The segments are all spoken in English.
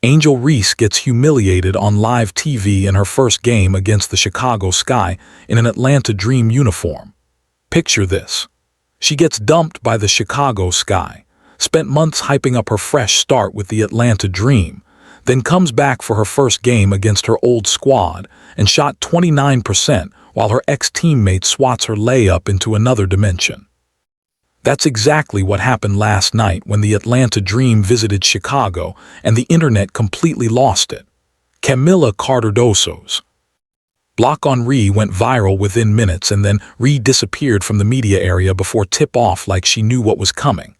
Angel Reese gets humiliated on live TV in her first game against the Chicago Sky in an Atlanta Dream uniform. Picture this. She gets dumped by the Chicago Sky, spent months hyping up her fresh start with the Atlanta Dream, then comes back for her first game against her old squad and shot 29% while her ex-teammate swats her layup into another dimension. That's exactly what happened last night when the Atlanta Dream visited Chicago and the internet completely lost it. Camila Cardoso's block on Ree went viral within minutes, and then Ree disappeared from the media area before tip-off like she knew what was coming.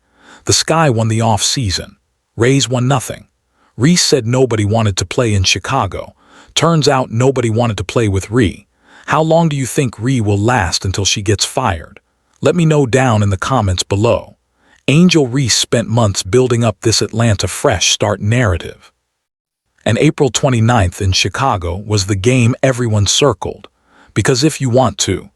The Sky won the off-season. Rays won nothing. Reese said nobody wanted to play in Chicago. Turns out nobody wanted to play with Ree. How long do you think Ree will last until she gets fired? Let me know down in the comments below. Angel Reese spent months building up this Atlanta fresh start narrative. And April 29th in Chicago was the game everyone circled. Because if you want to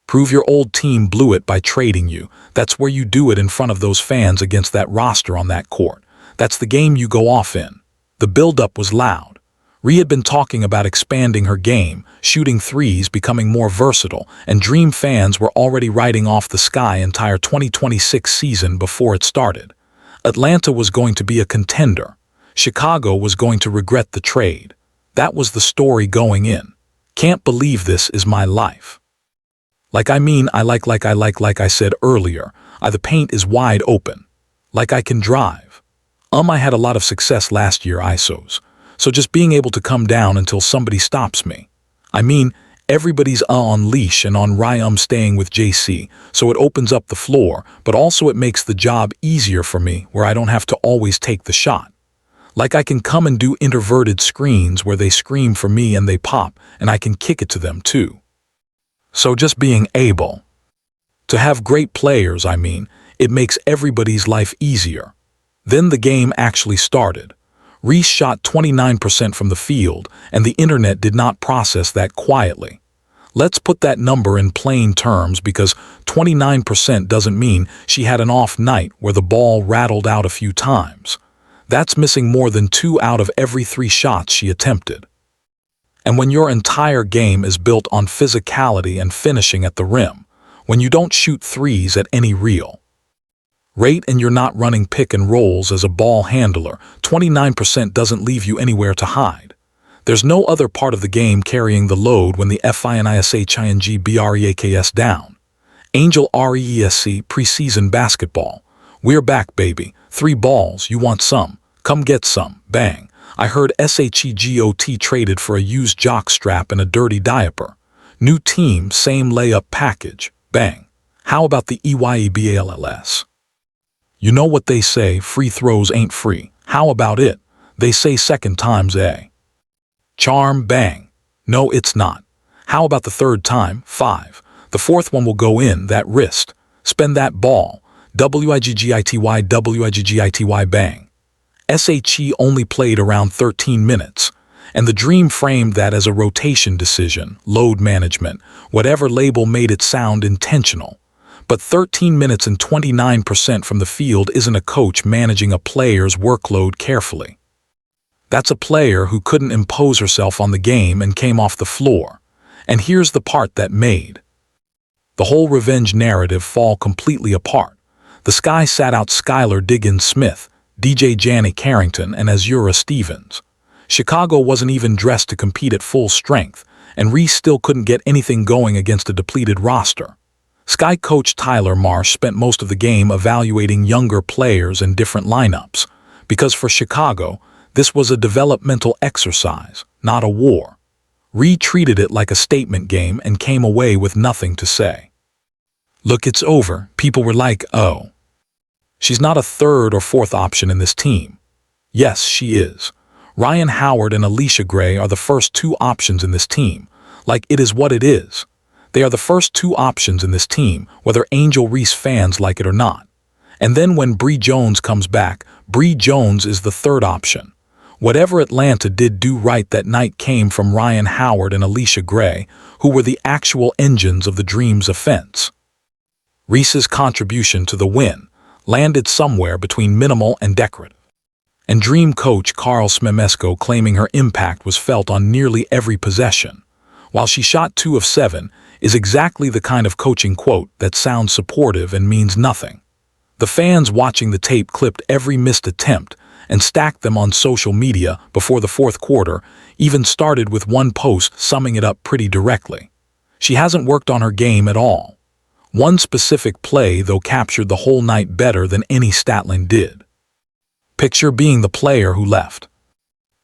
prove your old team blew it by trading you, that's where you do it in front of those fans against that roster on that court. That's the game you go off in. The build-up was loud. Ree had been talking about expanding her game, shooting threes, becoming more versatile, and Dream fans were already writing off the Sky entire 2026 season before it started. Atlanta was going to be a contender. Chicago was going to regret the trade. That was the story going in. Can't believe this is my life. Like I said earlier, the paint is wide open. Like I can drive. I had a lot of success last year ISOs. So just being able to come down until somebody stops me. Everybody's on leash and on Rye staying with JC, so it opens up the floor, but also it makes the job easier for me where I don't have to always take the shot. Like I can come and do introverted screens where they scream for me and they pop, and I can kick it to them too. So just being able to have great players, it makes everybody's life easier. Then the game actually started. Reese shot 29% from the field, and the internet did not process that quietly. Let's put that number in plain terms, because 29% doesn't mean she had an off night where the ball rattled out a few times. That's missing more than 2 out of every 3 shots she attempted. And when your entire game is built on physicality and finishing at the rim, when you don't shoot threes at any real rate and you're not running pick and rolls as a ball handler, 29% doesn't leave you anywhere to hide. There's no other part of the game carrying the load when the FINISHINGBREAKS down. Angel RESC preseason basketball. We're back, baby. 3 balls, you want some? Come get some. Bang. I heard SHEGOT traded for a used jock strap and a dirty diaper. New team, same layup package. Bang. How about the EYEBALLS? You know what they say, free throws ain't free. How about it? They say second time's a charm. Bang. No, it's not. How about the third time? 5. The fourth one will go in, that wrist. Spend that ball. WIGGITY. Bang. SHE only played around 13 minutes. And the Dream framed that as a rotation decision, load management, whatever label made it sound intentional. But 13 minutes and 29% from the field isn't a coach managing a player's workload carefully. That's a player who couldn't impose herself on the game and came off the floor. And here's the part that made the whole revenge narrative fall completely apart. The Sky sat out Skylar Diggins-Smith, DJ Janet Carrington, and Azura Stevens. Chicago wasn't even dressed to compete at full strength, and Reese still couldn't get anything going against a depleted roster. Sky coach Tyler Marsh spent most of the game evaluating younger players and different lineups, because for Chicago, this was a developmental exercise, not a war. Ree treated it like a statement game and came away with nothing to say. Look, it's over. People were like, oh, she's not a third or fourth option in this team. Yes, she is. Ryan Howard and Alicia Gray are the first 2 options in this team. Like, it is what it is. They are the first 2 options in this team, whether Angel Reese fans like it or not. And then when Bree Jones comes back, Bree Jones is the third option. Whatever Atlanta did do right that night came from Ryan Howard and Alicia Gray, who were the actual engines of the Dream's offense. Reese's contribution to the win landed somewhere between minimal and decorative. And Dream coach Carl Smemesco claiming her impact was felt on nearly every possession. While she shot 2 of 7, is exactly the kind of coaching quote that sounds supportive and means nothing. The fans watching the tape clipped every missed attempt and stacked them on social media before the fourth quarter, even started with one post summing it up pretty directly. She hasn't worked on her game at all. One specific play, though, captured the whole night better than any statline did. Picture being the player who left.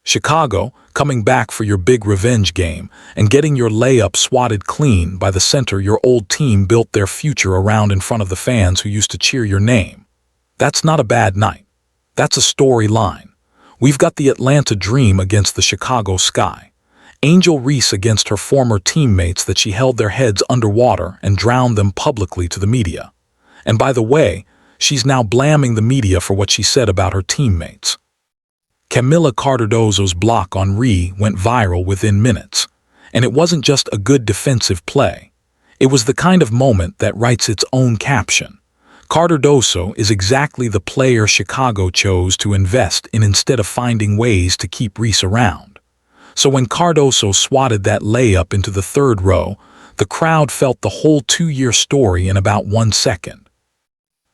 Chicago, coming back for your big revenge game and getting your layup swatted clean by the center your old team built their future around in front of the fans who used to cheer your name. That's not a bad night. That's a storyline. We've got the Atlanta Dream against the Chicago Sky. Angel Reese against her former teammates that she held their heads underwater and drowned them publicly to the media. And by the way, she's now blaming the media for what she said about her teammates. Camila Cardoso's block on Ree went viral within minutes, and it wasn't just a good defensive play. It was the kind of moment that writes its own caption. Cardoso is exactly the player Chicago chose to invest in instead of finding ways to keep Reese around. So when Cardoso swatted that layup into the third row, the crowd felt the whole 2-year story in about 1 second.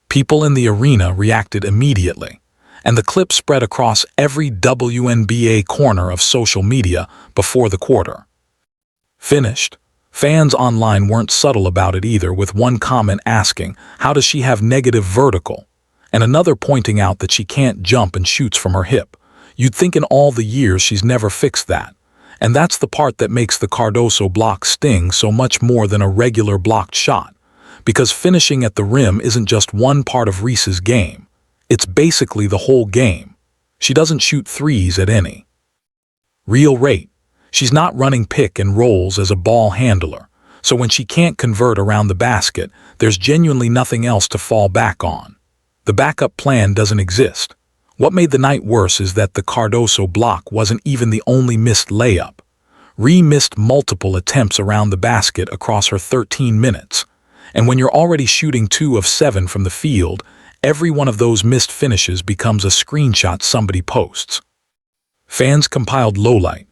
People in the arena reacted immediately, and the clip spread across every WNBA corner of social media before the quarter finished. Fans online weren't subtle about it either, with one comment asking, "How does she have negative vertical?" and another pointing out that she can't jump and shoots from her hip. You'd think in all the years she's never fixed that. And that's the part that makes the Cardoso block sting so much more than a regular blocked shot. Because finishing at the rim isn't just one part of Reese's game. It's basically the whole game. She doesn't shoot threes at any real rate. She's not running pick and rolls as a ball handler. So when she can't convert around the basket, there's genuinely nothing else to fall back on. The backup plan doesn't exist. What made the night worse is that the Cardoso block wasn't even the only missed layup. Ree missed multiple attempts around the basket across her 13 minutes. And when you're already shooting 2 of 7 from the field, every one of those missed finishes becomes a screenshot somebody posts. Fans compiled lowlight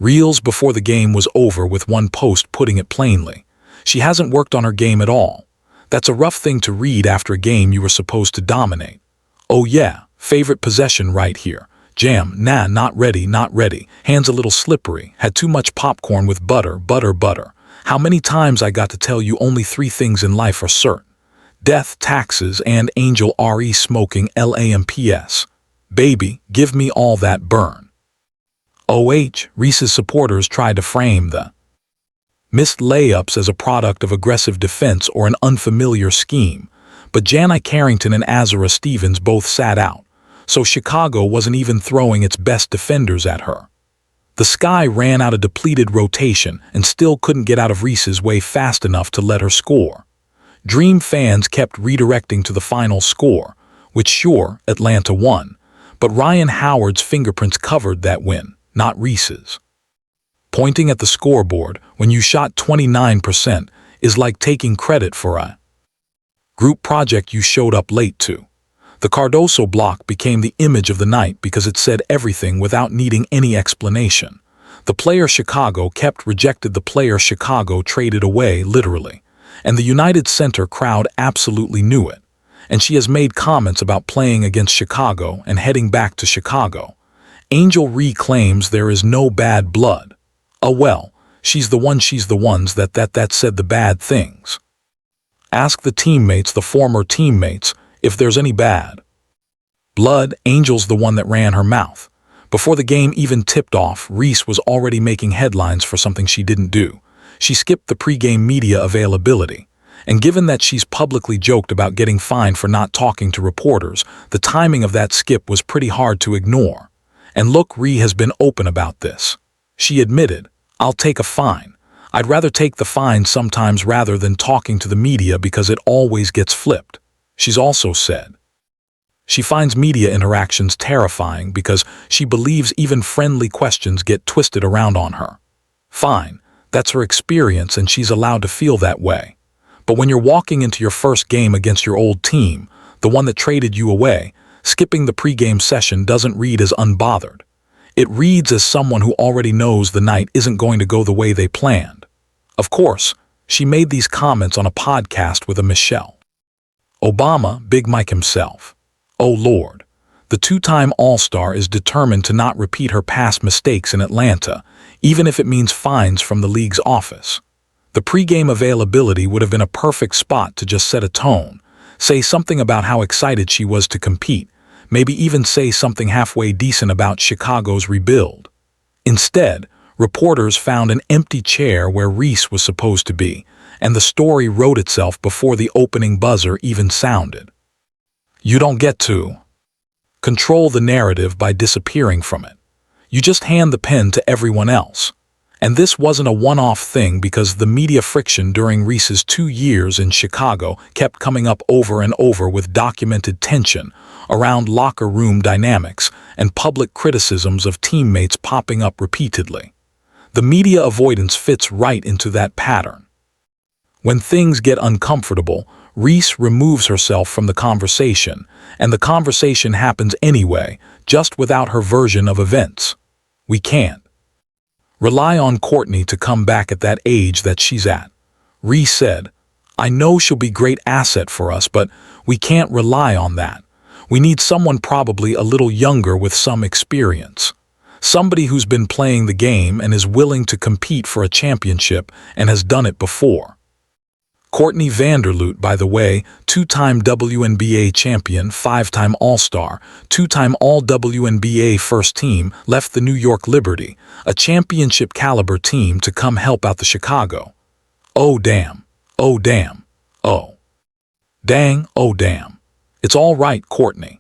reels before the game was over, with one post putting it plainly. She hasn't worked on her game at all. That's a rough thing to read after a game you were supposed to dominate. Oh yeah, favorite possession right here. Jam, nah, not ready, not ready. Hands a little slippery. Had too much popcorn with butter, butter, butter. How many times I got to tell you only 3 things in life are certain. Death, taxes, and Angel Re smoking LAMPS. Baby, give me all that burn. Reese's supporters tried to frame the missed layups as a product of aggressive defense or an unfamiliar scheme, but Jani Carrington and Azura Stevens both sat out, so Chicago wasn't even throwing its best defenders at her. The Sky ran out of depleted rotation and still couldn't get out of Reese's way fast enough to let her score. Dream fans kept redirecting to the final score, which sure, Atlanta won, but Ryan Howard's fingerprints covered that win, not Reese's. Pointing at the scoreboard when you shot 29% is like taking credit for a group project you showed up late to. The Cardoso block became the image of the night because it said everything without needing any explanation. The player Chicago kept rejected the player Chicago traded away, literally. And the United Center crowd absolutely knew it. And she has made comments about playing against Chicago and heading back to Chicago. Angel Ree claims there is no bad blood. Well, she's the ones that said the bad things. Ask the teammates, the former teammates, if there's any bad blood. Angel's the one that ran her mouth. Before the game even tipped off, Reese was already making headlines for something she didn't do. She skipped the pregame media availability. And given that she's publicly joked about getting fined for not talking to reporters, the timing of that skip was pretty hard to ignore. And look, Ree has been open about this. She admitted, "I'll take a fine. I'd rather take the fine sometimes rather than talking to the media because it always gets flipped." She's also said she finds media interactions terrifying because she believes even friendly questions get twisted around on her. Fine, that's her experience and she's allowed to feel that way. But when you're walking into your first game against your old team, the one that traded you away, skipping the pregame session doesn't read as unbothered. It reads as someone who already knows the night isn't going to go the way they planned. Of course, she made these comments on a podcast with a Michelle Obama, Big Mike himself. Oh Lord, the two-time All-Star is determined to not repeat her past mistakes in Atlanta, even if it means fines from the league's office. The pregame availability would have been a perfect spot to just set a tone, say something about how excited she was to compete, maybe even say something halfway decent about Chicago's rebuild. Instead, reporters found an empty chair where Reese was supposed to be, and the story wrote itself before the opening buzzer even sounded. You don't get to control the narrative by disappearing from it. You just hand the pen to everyone else. And this wasn't a one-off thing because the media friction during Reese's 2 years in Chicago kept coming up over and over with documented tension around locker room dynamics and public criticisms of teammates popping up repeatedly. The media avoidance fits right into that pattern. When things get uncomfortable, Reese removes herself from the conversation, and the conversation happens anyway, just without her version of events. We can't rely on Courtney to come back at that age that she's at. Reese said, I know she'll be a great asset for us, but we can't rely on that. We need someone probably a little younger with some experience. Somebody who's been playing the game and is willing to compete for a championship and has done it before. Courtney Vanderloot, by the way, 2-time WNBA champion, 5-time All-Star, 2-time All-WNBA first team, left the New York Liberty, a championship-caliber team, to come help out the Chicago. Oh damn, oh damn, oh. Dang, oh damn. It's all right, Courtney.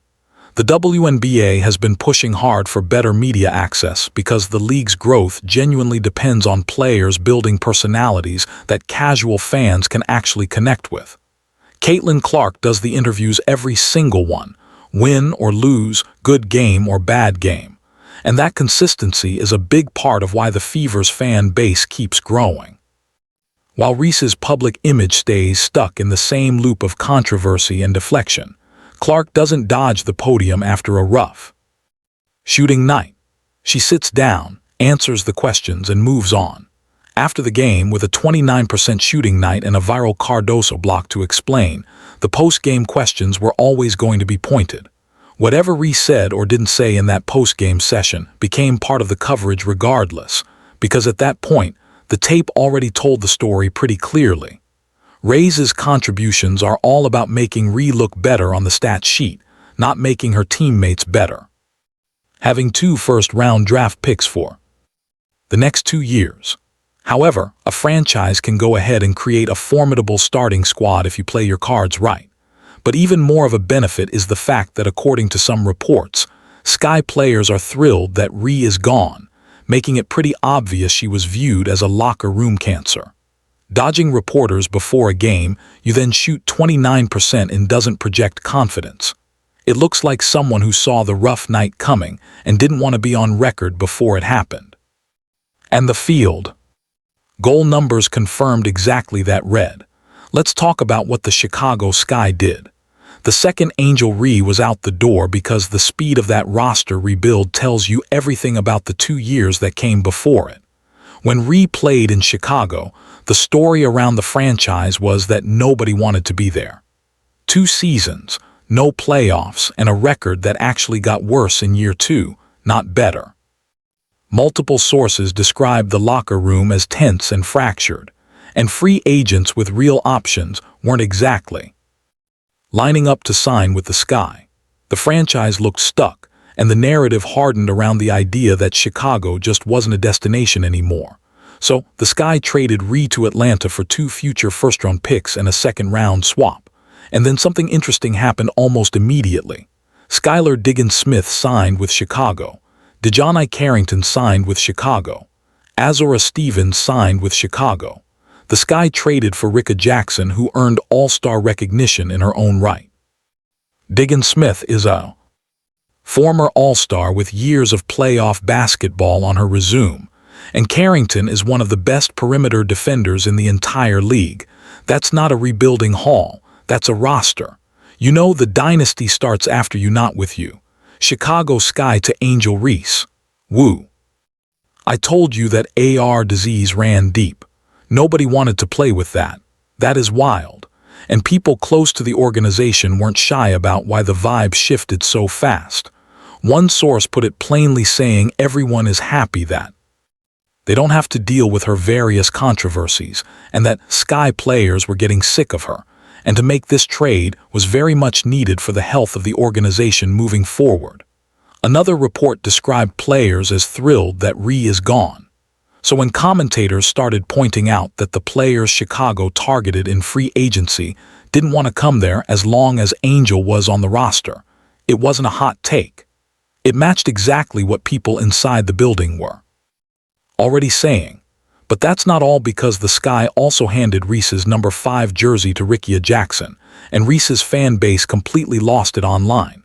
The WNBA has been pushing hard for better media access because the league's growth genuinely depends on players building personalities that casual fans can actually connect with. Caitlin Clark does the interviews, every single one, win or lose, good game or bad game. And that consistency is a big part of why the Fever's fan base keeps growing. While Reese's public image stays stuck in the same loop of controversy and deflection, Clark doesn't dodge the podium after a rough shooting night. She sits down, answers the questions, and moves on. After the game, with a 29% shooting night and a viral Cardoso block to explain, the post-game questions were always going to be pointed. Whatever Reese said or didn't say in that post-game session became part of the coverage regardless, because at that point, the tape already told the story pretty clearly. Reese's contributions are all about making Ree look better on the stat sheet, not making her teammates better. Having 2 first-round draft picks for the next 2 years. However, a franchise can go ahead and create a formidable starting squad if you play your cards right. But even more of a benefit is the fact that, according to some reports, Sky players are thrilled that Ree is gone, making it pretty obvious she was viewed as a locker room cancer. Dodging reporters before a game, you then shoot 29% and doesn't project confidence. It looks like someone who saw the rough night coming and didn't want to be on record before it happened. And the field goal numbers confirmed exactly that. Red. Let's talk about what the Chicago Sky did. The second Angel Ree was out the door because the speed of that roster rebuild tells you everything about the 2 years that came before it. When Ree played in Chicago, the story around the franchise was that nobody wanted to be there. 2 seasons, no playoffs, and a record that actually got worse in year 2, not better. Multiple sources described the locker room as tense and fractured, and free agents with real options weren't exactly lining up to sign with the Sky. The franchise looked stuck, and the narrative hardened around the idea that Chicago just wasn't a destination anymore. So, the Sky traded Ree to Atlanta for 2 future first-round picks and a second-round swap. And then something interesting happened almost immediately. Skylar Diggins-Smith signed with Chicago. Dejounte Carrington signed with Chicago. Azora Stevens signed with Chicago. The Sky traded for Ricka Jackson, who earned all-star recognition in her own right. Diggins-Smith is a former all-star with years of playoff basketball on her resume, and Carrington is one of the best perimeter defenders in the entire league. That's not a rebuilding haul, that's a roster. You know the dynasty starts after you, not with you. Chicago Sky to Angel Reese. Woo. I told you that AR disease ran deep. Nobody wanted to play with that. That is wild. And people close to the organization weren't shy about why the vibe shifted so fast. One source put it plainly, saying everyone is happy that they don't have to deal with her various controversies, and that Sky players were getting sick of her, and to make this trade was very much needed for the health of the organization moving forward. Another report described players as thrilled that Ree is gone. So when commentators started pointing out that the players Chicago targeted in free agency didn't want to come there as long as Angel was on the roster, it wasn't a hot take. It matched exactly what people inside the building were already saying. But that's not all, because the Sky also handed Reese's number 5 jersey to Rickea Jackson, and Reese's fan base completely lost it online.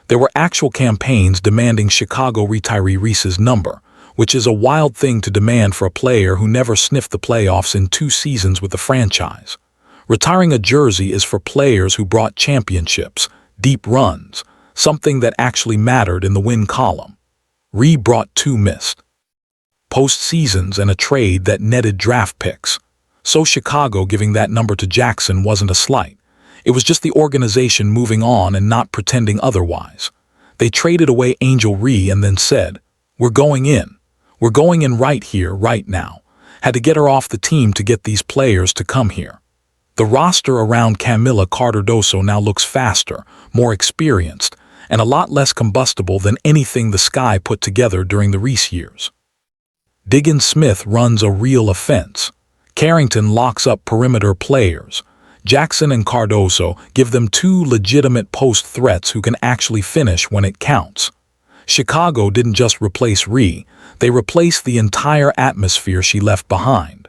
There were actual campaigns demanding Chicago retire Reese's number, which is a wild thing to demand for a player who never sniffed the playoffs in 2 seasons with the franchise. Retiring a jersey is for players who brought championships, deep runs, something that actually mattered in the win column. Ree brought 2 missed postseasons and a trade that netted draft picks. So Chicago giving that number to Jackson wasn't a slight. It was just the organization moving on and not pretending otherwise. They traded away Angel Ree and then said, "We're going in. We're going in right here, right now." Had to get her off the team to get these players to come here. The roster around Camila Cardoso now looks faster, more experienced, and a lot less combustible than anything the Sky put together during the Reese years. Diggins Smith runs a real offense. Carrington locks up perimeter players. Jackson and Cardoso give them 2 legitimate post threats who can actually finish when it counts. Chicago didn't just replace Ree, they replaced the entire atmosphere she left behind.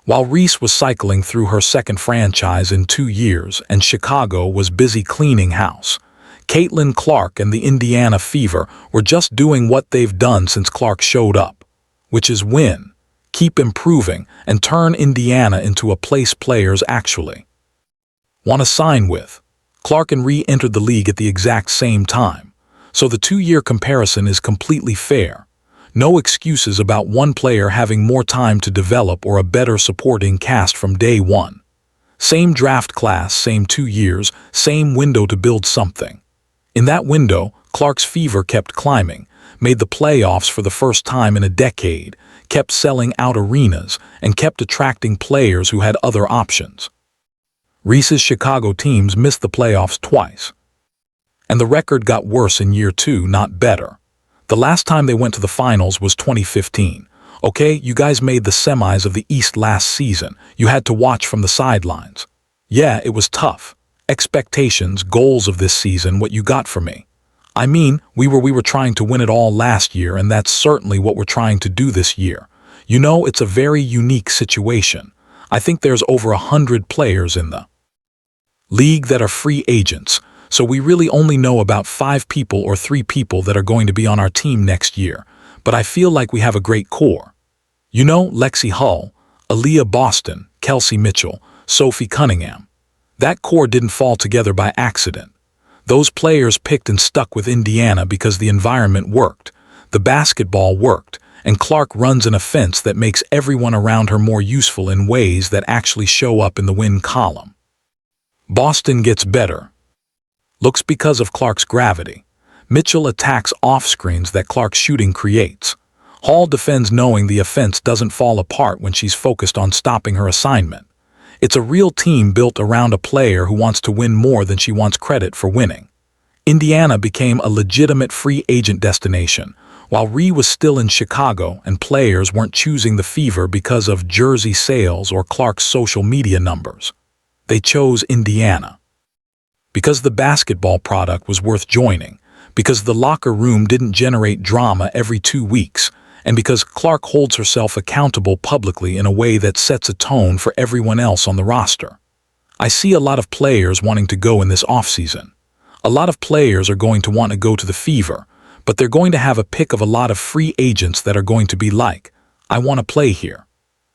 While Reese was cycling through her second franchise in 2 years and Chicago was busy cleaning house, Caitlin Clark and the Indiana Fever were just doing what they've done since Clark showed up, which is win, keep improving, and turn Indiana into a place players actually want to sign with. Clark and Ree entered the league at the exact same time, so the 2-year comparison is completely fair. No excuses about one player having more time to develop or a better supporting cast from day one. Same draft class, same 2 years, same window to build something. In that window, Clark's Fever kept climbing, made the playoffs for the first time in a decade, kept selling out arenas, and kept attracting players who had other options. Reese's Chicago teams missed the playoffs twice. And the record got worse in year 2, not better. The last time they went to the finals was 2015. Okay, you guys made the semis of the East last season. You had to watch from the sidelines. Yeah, it was tough. Expectations, goals of this season, what you got for me. I mean, we were trying to win it all last year, and that's certainly what we're trying to do this year. You know, it's a very unique situation. I think there's over 100 players in the league that are free agents, so we really only know about 5 people or 3 people that are going to be on our team next year, but I feel like we have a great core. You know, Lexi Hull, Aaliyah Boston, Kelsey Mitchell, Sophie Cunningham. That core didn't fall together by accident. Those players picked and stuck with Indiana because the environment worked, the basketball worked, and Clark runs an offense that makes everyone around her more useful in ways that actually show up in the win column. Boston gets better. Looks because of Clark's gravity. Mitchell attacks off screens that Clark's shooting creates. Hall defends knowing the offense doesn't fall apart when she's focused on stopping her assignment. It's a real team built around a player who wants to win more than she wants credit for winning. Indiana became a legitimate free agent destination, while Ree was still in Chicago and players weren't choosing the Fever because of jersey sales or Clark's social media numbers. They chose Indiana because the basketball product was worth joining, because the locker room didn't generate drama every 2 weeks, and because Clark holds herself accountable publicly in a way that sets a tone for everyone else on the roster. I see a lot of players wanting to go in this offseason. A lot of players are going to want to go to the Fever, but they're going to have a pick of a lot of free agents that are going to be like, I want to play here.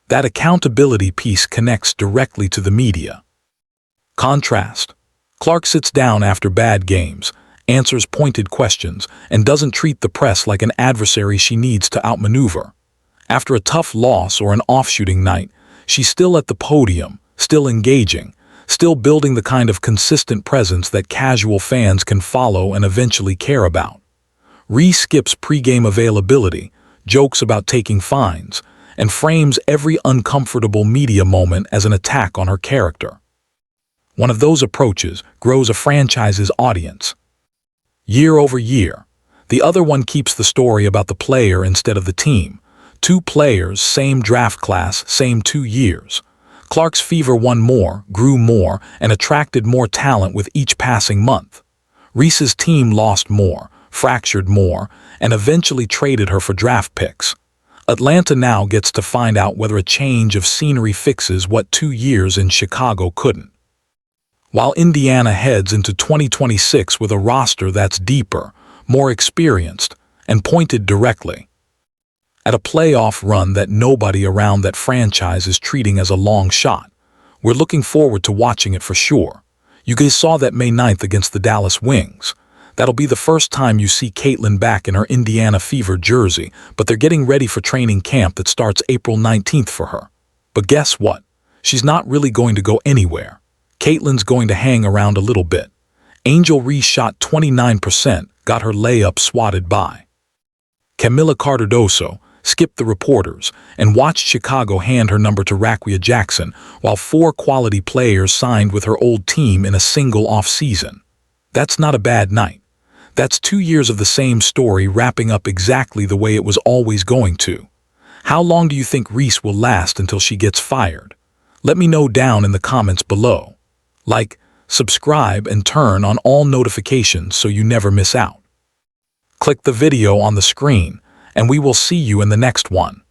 That accountability piece connects directly to the media. Contrast. Clark sits down after bad games, answers pointed questions, and doesn't treat the press like an adversary she needs to outmaneuver. After a tough loss or an off-shooting night, she's still at the podium, still engaging, still building the kind of consistent presence that casual fans can follow and eventually care about. Reese skips pre-game availability, jokes about taking fines, and frames every uncomfortable media moment as an attack on her character. One of those approaches grows a franchise's audience. Year over year, the other one keeps the story about the player instead of the team. Two players, same draft class, same 2 years. Clark's fever won more, grew more, and attracted more talent with each passing month. Reese's team lost more, fractured more, and eventually traded her for draft picks. Atlanta now gets to find out whether a change of scenery fixes what 2 years in Chicago couldn't. While Indiana heads into 2026 with a roster that's deeper, more experienced, and pointed directly at a playoff run that nobody around that franchise is treating as a long shot. We're looking forward to watching it for sure. You guys saw that May 9th against the Dallas Wings. That'll be the first time you see Caitlin back in her Indiana Fever jersey, but they're getting ready for training camp that starts April 19th for her. But guess what? She's not really going to go anywhere. Caitlin's going to hang around a little bit. Angel Reese shot 29%, got her layup swatted by Camila Cardoso, skipped the reporters, and watched Chicago hand her number to Raquia Jackson, while 4 quality players signed with her old team in a single off-season. That's not a bad night. That's 2 years of the same story wrapping up exactly the way it was always going to. How long do you think Reese will last until she gets fired? Let me know down in the comments below. Like, subscribe, and turn on all notifications so you never miss out. Click the video on the screen, and we will see you in the next one.